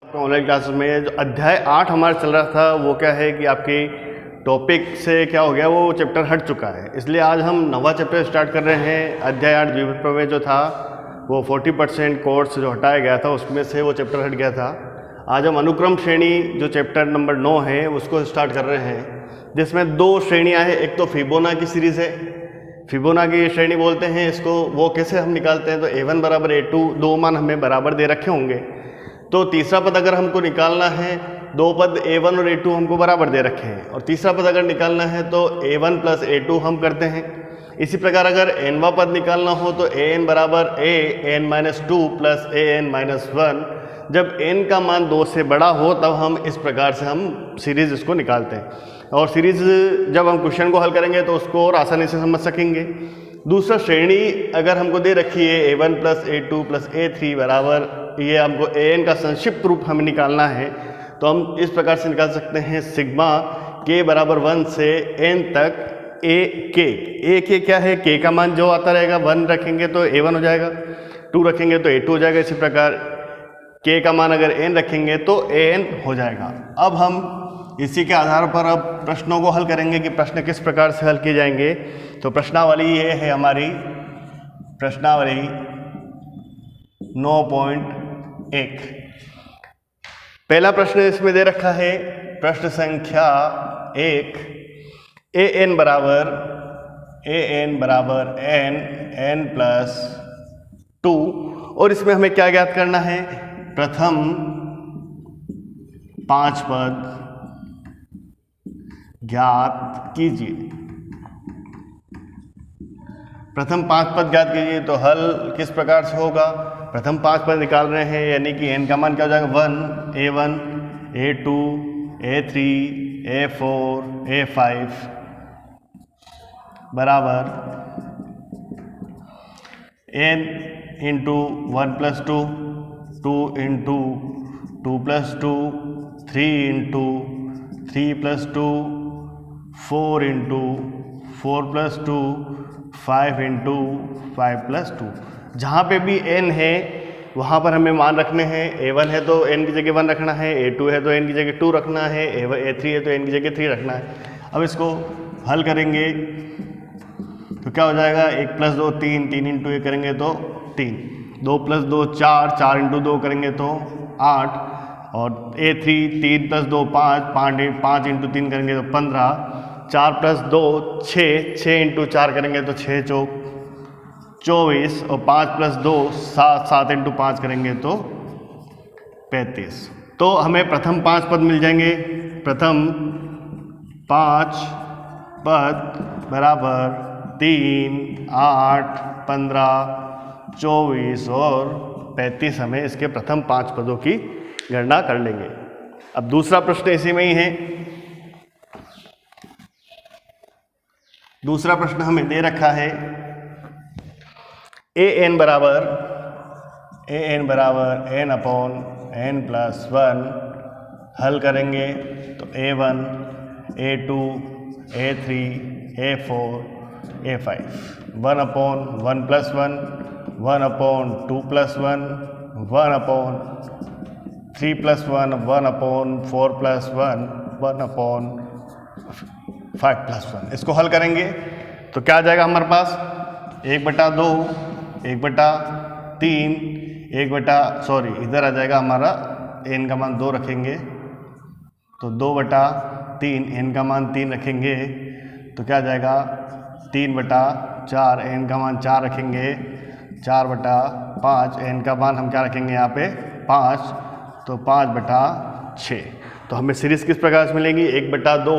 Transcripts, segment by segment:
Online classes में जो अध्याय 8 हमारा चल रहा था वो क्या है कि आपकी टॉपिक से क्या हो गया, वो चैप्टर हट चुका है। इसलिए आज हम नवा चैप्टर स्टार्ट कर रहे हैं। अध्याय 8 द्विपद प्रमेय जो था वो 40% कोर्स जो हटाया गया था उसमें से वो चैप्टर हट गया था। आज हम अनुक्रम श्रेणी जो चैप्टर नंबर 9 है उसको स्टार्ट कर रहे हैं, जिसमें दो श्रेणियाँ हैं। एक तो फिबोना की सीरीज़ है, फिबोना की श्रेणी बोलते हैं इसको। वो कैसे हम निकालते हैं, तो a1 बराबर a2 दो मान हमें बराबर दे रखे होंगे, तो तीसरा पद अगर हमको निकालना है, दो पद a1 और a2 हमको बराबर दे रखे हैं, और तीसरा पद अगर निकालना है तो a1 प्लस a2 हम करते हैं। इसी प्रकार अगर nवा पद निकालना हो तो an बराबर an-2 प्लस an-1। जब n का मान 2 से बड़ा हो तब हम इस प्रकार से हम सीरीज़ इसको निकालते हैं, और सीरीज़ जब हम क्वेश्चन को हल करेंगे तो उसको और आसानी से समझ सकेंगे। दूसरा श्रेणी अगर हमको दे रखी है a1 plus a2 plus a3 बराबर, ये हमको an का संक्षिप्त रूप हमें निकालना है, तो हम इस प्रकार से निकाल सकते हैं सिग्मा k बराबर 1 से n तक a k क्या है, k का मान जो आता रहेगा 1 रखेंगे तो a1 हो जाएगा, 2 रखेंगे तो a2 हो जाएगा। इसी प्रकार k का मान अगर n रखेंगे तो an हो जाएगा। अब हम इसी के आधार पर अब प्रश्नों को हल करेंगे कि प्रश्न किस प्रकार से हल किए जाएंगे। तो प्रश्नावली ये है हमारी, प्रश्नावली 9.1। पहला प्रश्न इसमें दे रखा है, प्रश्न संख्या 1, an बराबर n प्लस 2, और इसमें हमें क्या ज्ञात करना है, प्रथम 5 पद ज्ञात कीजिए। प्रथम 5 पद ज्ञात कीजिए, तो हल किस प्रकार से होगा, प्रथम 5 पद निकाल रहे हैं, यानी कि n का मान क्या हो जाएगा, 1 a1 a2 a3 a4 a5 बराबर n into 1 plus 2, 2 into 2 plus 2, 3 into 3 plus 2, 4 into 4 plus 2, 5 into 5 plus 2। जहाँ पे भी n है वहाँ पर हमें मान रखने हैं। a1 है तो n की जगह 1 रखना है, a2 है तो n की जगह 2 रखना है, a3 है तो n की जगह 3 रखना है। अब इसको हल करेंगे तो क्या हो जाएगा, 1 प्लस 2 3, 3 इंटू 1 करेंगे तो 3, 2 प्लस 2 4, 4 इंटू 2 करेंगे तो 8, और a3 3 प्लस 2 5, 5 इंटू 3 करेंगे तो 15, 4 प्लस 2 6, 6 इंटू 4 करेंगे तो 6 चौक 24, और 5 प्लस 2 7, 7 इंटू 5 करेंगे तो 35। तो हमें प्रथम 5 पद मिल जाएंगे। प्रथम 5 पद बराबर 3, 8, 15, 24 और 35, हमें इसके प्रथम 5 पदों की गणना कर लेंगे। अब दूसरा प्रश्न इसी में ही है। दूसरा प्रश्न हमें दे रखा है, an बराबर n अपॉन n प्लस 1। हल करेंगे तो a1 a2 a3 a4 a5, 1 upon 1 plus 1, 1 upon 2 plus 1, 1 upon 3 plus 1, 1 upon 4 plus 1, 1 upon 5 plus 1। इसको हल करेंगे तो क्या आ जाएगा हमारे पास, 1/2, 1/3, इधर आ जाएगा हमारा n का मान 2 रखेंगे तो 2/3, n का मान 3 रखेंगे तो क्या आ जाएगा, 3/4, n का मान 4 रखेंगे, 4/5, n का मान हम क्या रखेंगे यहाँ पे 5, तो 5/6। तो हमें सीरीज किस प्रकार से मिलेगी, 1/2,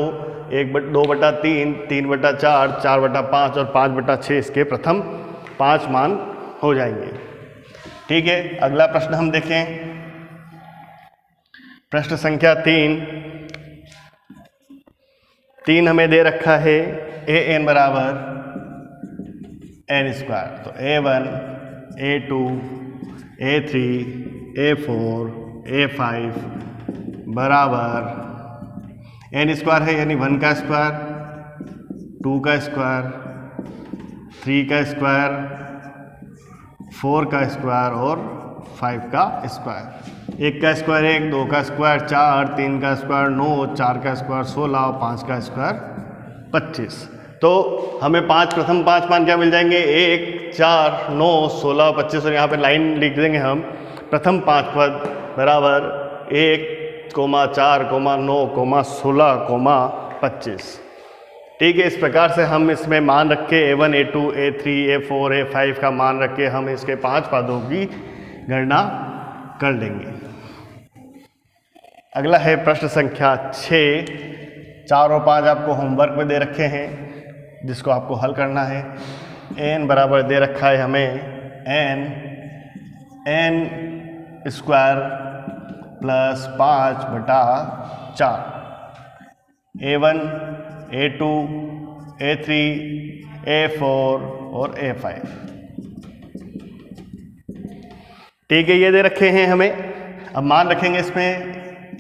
2/3, 3/4, 4/5 और 5/6, इसके प्रथम 5 मान हो जाएंगे। ठीक है, अगला प्रश्न हम देखें, प्रश्न संख्या 3 हमें दे रखा है, an बराबर n²। तो a1 a2 a3 a4 a5 बराबर n² है, यानी 1 का स्क्वायर, 2 का स्क्वायर, 3 का स्क्वायर, 4 का स्क्वायर और 5 का स्क्वायर। 1 का स्क्वायर 1, 2 का स्क्वायर 4, 3 का स्क्वायर 9, 4 का स्क्वायर 16 और 5 का स्क्वायर 25। तो हमें प्रथम पाँच मान क्या मिल जाएंगे? 1, 4, 9, 16, 25 और यहाँ पे लाइन लिख देंगे हम। प्रथम 5 पद बराबर 1, 4, 9, 16, 25। ठीक है, इस प्रकार से हम इसमें मान रख के A1, A2, A3, A4, A5 का मान रख के हम इसके 5 पदों की गणना कर लेंगे। अगला है प्रश्न संख्या 6। 4 और 5 आपको होमवर्क में दे रखे हैं जिसको आपको हल करना है। n बराबर दे रखा है हमें n square plus 5/4। A1, A2, A3, A4 और A5। ठीक है, ये दे रखे हैं हमें। अब मान रखेंगे इसमें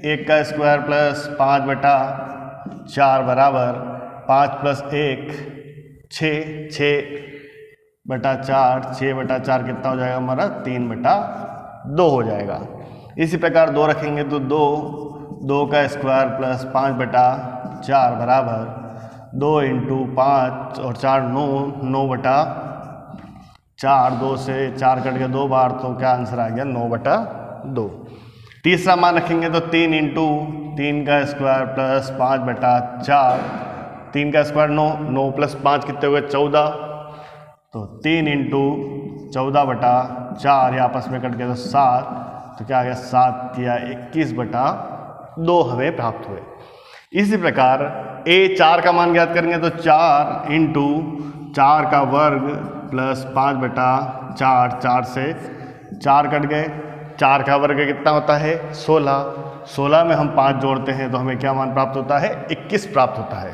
1 का स्क्वायर प्लस 5/4 बराबर 5 प्लस 1 6, 6/4, 6/4 कितना हो जाएगा हमारा? 3/2 हो जाएगा। इसी प्रकार 2 रखेंगे तो 2 का स्क्वायर प्लस 5/4 बराबर 2 × 5 और 4 9/4। 2 से 4 कट गया 2 बार, तो क्या आंसर आ गया? 9/2। तीसरा मान रखेंगे तो 3 × 3 का स्क्वायर प्लस 5/4। 3 का स्क्वायर 9, 9 प्लस 5 कितने हुए? 14। तो 3 × 14/4, ये आपस में कट गया तो 7, तो क्या आ गया? 7 या 21/2 हमें प्राप्त हुए। इसी प्रकार A4 का मान ज्ञात करेंगे तो 4 × 4 का वर्ग प्लस 5/4। 4 से 4 कट गए, 4 का वर्ग कितना होता है? 16। 16 में हम 5 जोड़ते हैं तो हमें क्या मान प्राप्त होता है? 21 प्राप्त होता है।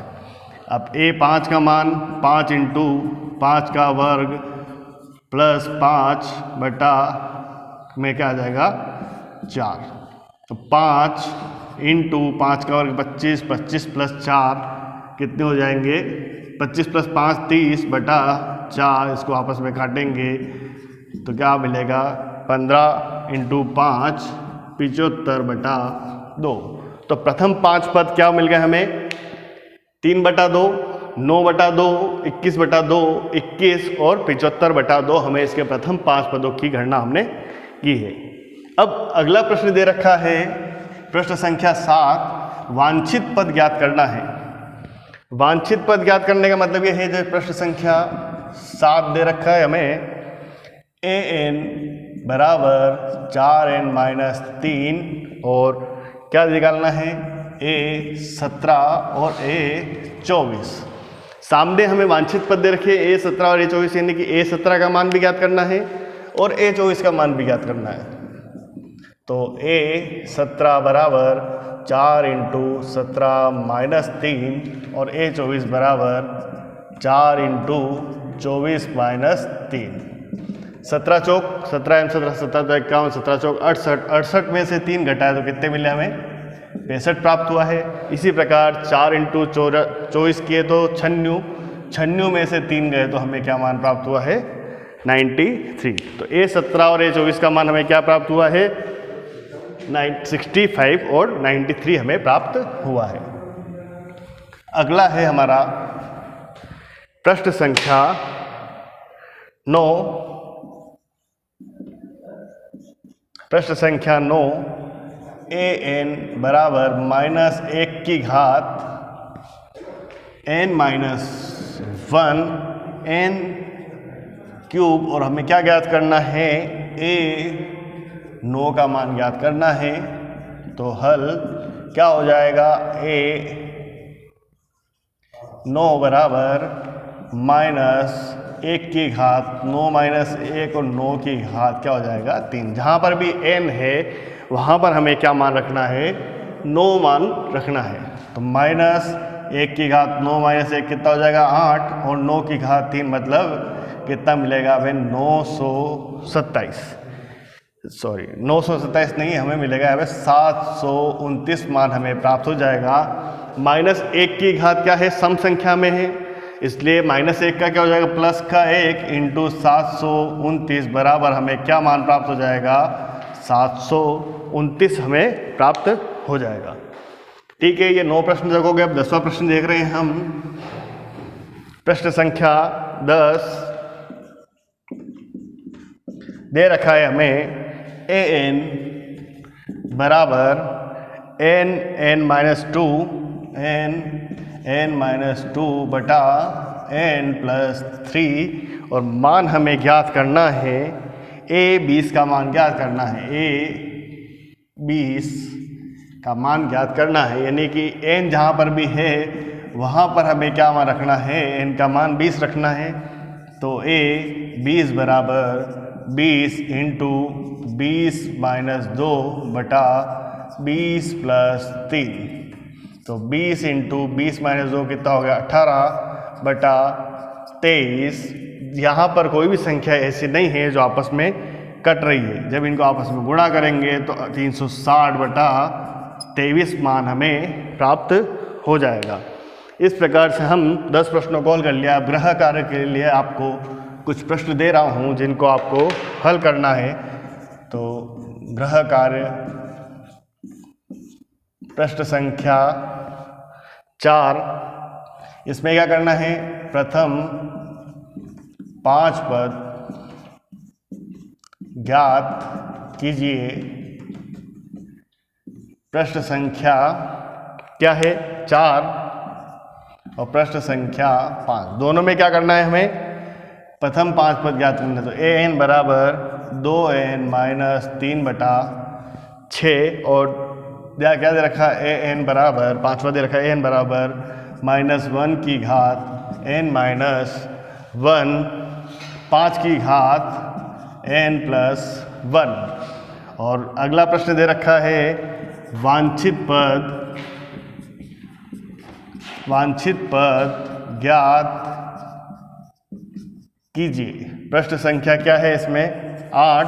अब A5 का मान 5 × 5 का वर्ग प्लस 5/, में क्या आ जाएगा? 4। तो 5 × 5 का वर्ग 25, 25 प्लस 4 कितने हो जाएंगे? 25 प्लस 5 30/4। इसको आपस में काटेंगे तो क्या मिलेगा? 15 × 5 75/2। तो प्रथम 5 पद क्या मिल गए हमें? 3/2, 9/2, 21/2, 21 और 75/2 हमें इसके प्रथम 5 पदों की गणना हमने की है। अब अगला प्रश्न दे रखा है प्रश्न संख्या 7। वांछित पद ज्ञात करना है। वांछित पद ज्ञात करने का मतलब ये है, जो प्रश्न संख्या 7 दे रखा है हमें an बराबर 4n-3 और क्या निकालना है? A17 और A24। सामने हमें वांछित पद दे रखे A17 और A24, यानी कि A17 का मान भी ज्ञात करना है और A24 का मान भी ज्ञात करना है। तो A17 बराबर 4 × 17 - 3 और A24 बराबर 4 × 24 - 3। 17 चौक 17 एम 17 17 तो 51, 17 चौक 68। 68 में से 3 घटाए तो कितने मिले हमें? 65 प्राप्त हुआ है। इसी प्रकार 4 × 24 किए तो 96, 96 में से 3 गए तो हमें क्या मान प्राप्त हुआ है? 93। तो A17 और A24 का मान हमें क्या प्राप्त हुआ है? 65 और 93 हमें प्राप्त हुआ है। अगला है हमारा प्रश्न संख्या 9। प्रश्न संख्या 9 an बराबर -1 की घात n-1 n क्यूब और हमें क्या ज्ञात करना है? A9 का मान ज्ञात करना है। तो हल क्या हो जाएगा? A9 बराबर -1 की घात 9 - 1 और 9 की घात क्या हो जाएगा? 3। जहाँ पर भी n है वहाँ पर हमें क्या मान रखना है? 9 मान रखना है। तो -1 की घात 9 - 1 कितना हो जाएगा? 8 और 9 की घात 3 मतलब कितना मिलेगा हमें? 927। सॉरी 927 नहीं, हमें मिलेगा हमें 729 मान हमें प्राप्त हो जाएगा। -1 की घात क्या है? सम संख्या में है, इसलिए -1 का क्या हो जाएगा? प्लस का 1 × 729 बराबर हमें क्या मान प्राप्त हो जाएगा? 729 हमें प्राप्त हो जाएगा। ठीक है, ये 9 प्रश्न तक हो गए। अब 10वां प्रश्न देख रहे हैं हम। प्रश्न संख्या 10 दे रखा है हमें an बराबर n-2 n-2 बटा n+3 और मान हमें ज्ञात करना है a 20 का मान ज्ञात करना है। a 20 का मान ज्ञात करना है, यानी कि n जहाँ पर भी है वहाँ पर हमें क्या मान रखना है, n का मान 20 रखना है। तो a 20 बराबर 20 इंटू 20 - 2 बटा 20 + 3। तो 20 इंटू 20 - 2 कितना हो गया, 18 बटा 23। यहाँ पर कोई भी संख्या ऐसी नहीं है जो आपस में कट रही है। जब इनको आपस में गुणा करेंगे तो 360 बटा 23 मान हमें प्राप्त हो जाएगा। इस प्रकार से हम 10 प्रश्नों को हल कर लिया। अब गृह कार्य के लिए आपको कुछ प्रश्न दे रहा हूँ जिनको आपको हल करना है। तो गृह कार्य प्रश्न संख्या 4, इसमें क्या करना है, प्रथम 5 पद ज्ञात कीजिए। प्रश्न संख्या क्या है, 4 और प्रश्न संख्या 5, दोनों में क्या करना है हमें, प्रथम 5 पद ज्ञात करना है। तो an बराबर 2n - 3 बटा 6 और क्या दे रखा है, an बराबर 5वां दे रखा है an बराबर -1 की घात n - 1 5 की घात n + 1। और अगला प्रश्न दे रखा है वांछित पद ज्ञात कीजिए। प्रश्न संख्या क्या है इसमें, 8।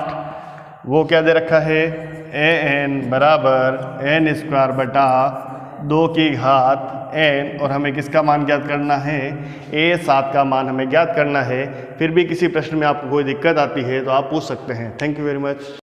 वो क्या दे रखा है, an बराबर n² बटा 2 की घात n और हमें किसका मान ज्ञात करना है, a7 का मान हमें ज्ञात करना है। फिर भी किसी प्रश्न में आपको कोई दिक्कत आती है तो आप पूछ सकते हैं। Thank you very much.